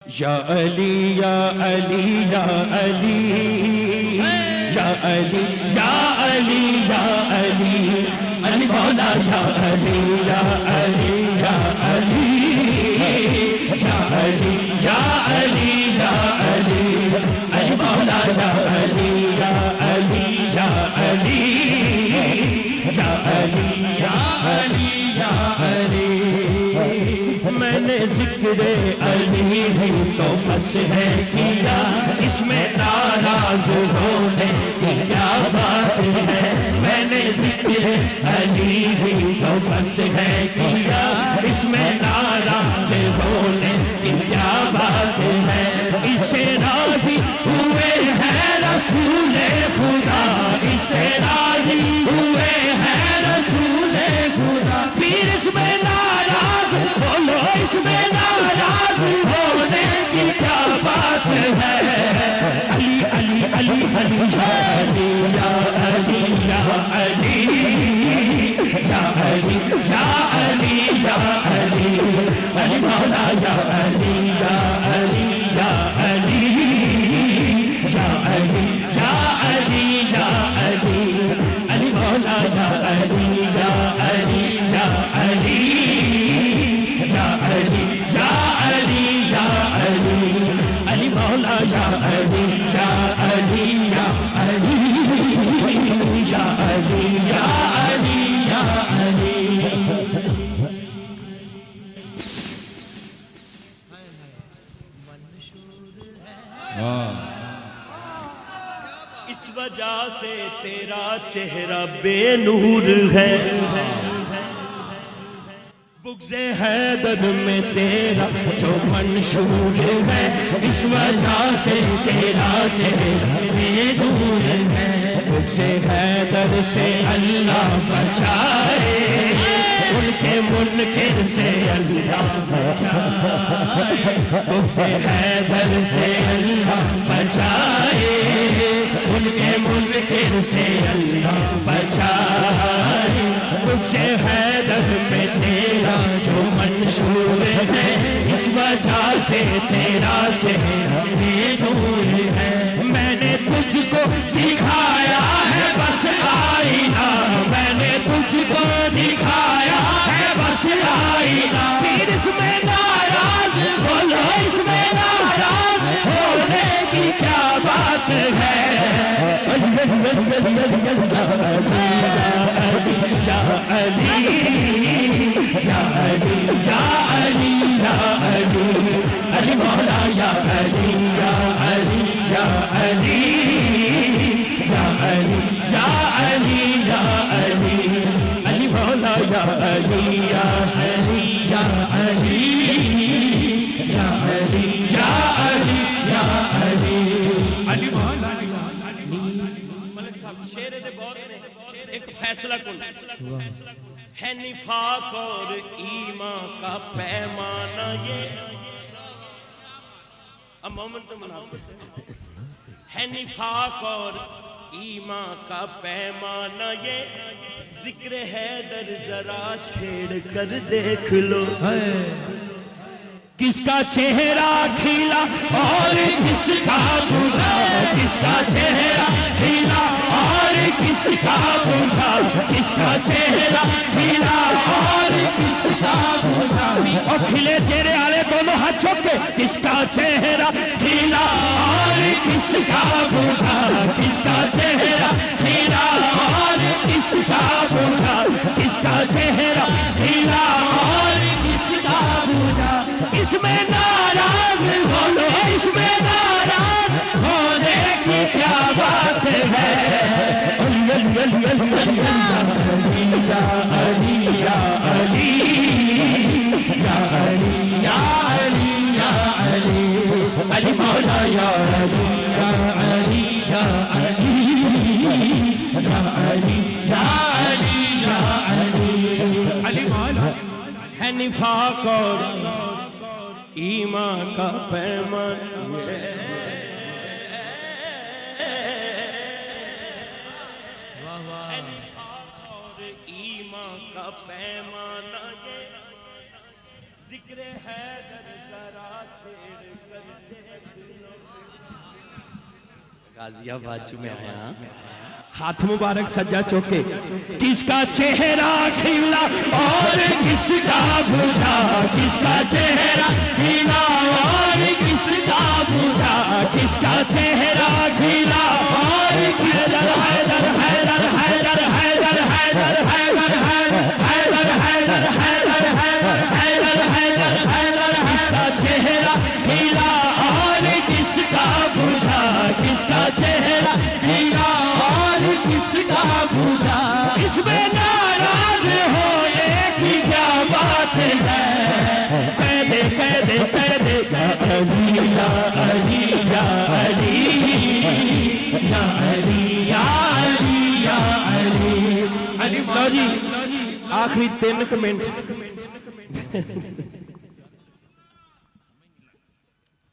یا علی یا علی یا علی یا علی یا علی یا علی علی مولا یا علی یا علی یا علی یا علی یا علی یا علی علی مولا یا علی یا علی یا علی یا علی یا علی یا علی میں نے ذکر علی ہی تو بس ہے کیا اس میں ناراض ہونے کی کیا بات ہے میں نے ذکر علی ہی تو بس ہے کیا اس میں ناراض ہونے کی کیا بات ہے اس سے راضی ہوئے ہیں رسول خدا اس سے راضی ہوئے ہیں رسول خدا پیر اس میں ناراض بولو اس میں ناراض ہونے کی کیا بات ہے علی علی علی علی یا علی یا علی یا علی یا علی یا علی یا علی علی مولا یا علی یا علی یا علی یا علی یا علی یا علی علی مولا یا علی یا علی یا علی یا علی یا علی یا علی علی مولا یا علی یا علی یا علی یا علی یا علی یا علی اس وجہ سے تیرا چہرہ بے نور ہے بغض حیدر میں تیرا جو منشور ہے اس وجہ سے تیرا چہرہ بے نور ہے بغض حیدر سے اللہ بچائے ان کے منکر سے اللہ بچائے بغض حیدر سے اللہ بچائے ان کے منکر سے اللہ بچائے بغض حیدر میں تیرا جو منشور ہے اس وجہ سے تیرا چہرہ بے نور ہے میں نے تجھ کو دکھایا ہے بس آئینہ میں نے تجھ کو دکھایا ہے بس آئینہ پھر اس میں ناراض بولو اس میں ناراض ہونے کی کیا بات ہے یا علی یا علی یا علی یا علی علی مولا یا علی یا علی یا علی یا علی یا علی یا علی علی مولا یا علی یا علی یا علی یا علی یا علی یا علی علی مولا ملک صاحب شیر دے بہت نے ایک فیصلہ کن ہے نفاق اور ایمان کا پیمانہ یہ اب مومن تو منافق ہے نفاق اور ایمان کا پیمانہ یہ ذکر حیدر ذرا چھیڑ کر دیکھ لو کس کا چہرہ کھیلا اور کس کا بجھا جس کا چہرہ کھیلا اور کس کا بجھا جس کا چہرہ کھیلا اور کس کا بجھا اور کھلے چہرے والے دونوں ہاتھ چوک کے کس کا چہرہ کھیلا اور کس کا بجھا جس کا چہرہ کھیلا اور کس کا بجھا جس کا چہرہ کھیلا اور کس کا بجھا اس میں ناراض بولو اس میں ناراض ہونے کی کیا بات ہے علی یا علی یا علی یا علی یا علی یا علی علی مولا یا علی یا علی یا علی یا علی یا علی یا علی علی مولا ہے نفاق اور ایمان کا پیمان اور ایمان کا پیمانہ یہ ذکر حیدر ذرا چھیڑ کر دیکھ لو. غازی آباد میں آیا ہاتھ مبارک سجا چوکے کس کا چہرہ کھلا اور کس کا بجھا کس کا چہرہ کھلا اور کس کا بجھا کس کا چہرہ کھلا اور حیدر حیدر حیدر حیدر حیدر حیدر حیدر حیدر حیدر حیدر حیدر حیدر حیدر حیدر کس کا چہرہ کھلا اور کس کا بجھا کس کا چہرہ کھلا کس کا بھولا اس میں ناراض ہونے کی کیا بات ہے کہہ دے علی یا علی یا علی یا علی یا علی یا علی علی. لو جی آخری 3 منٹ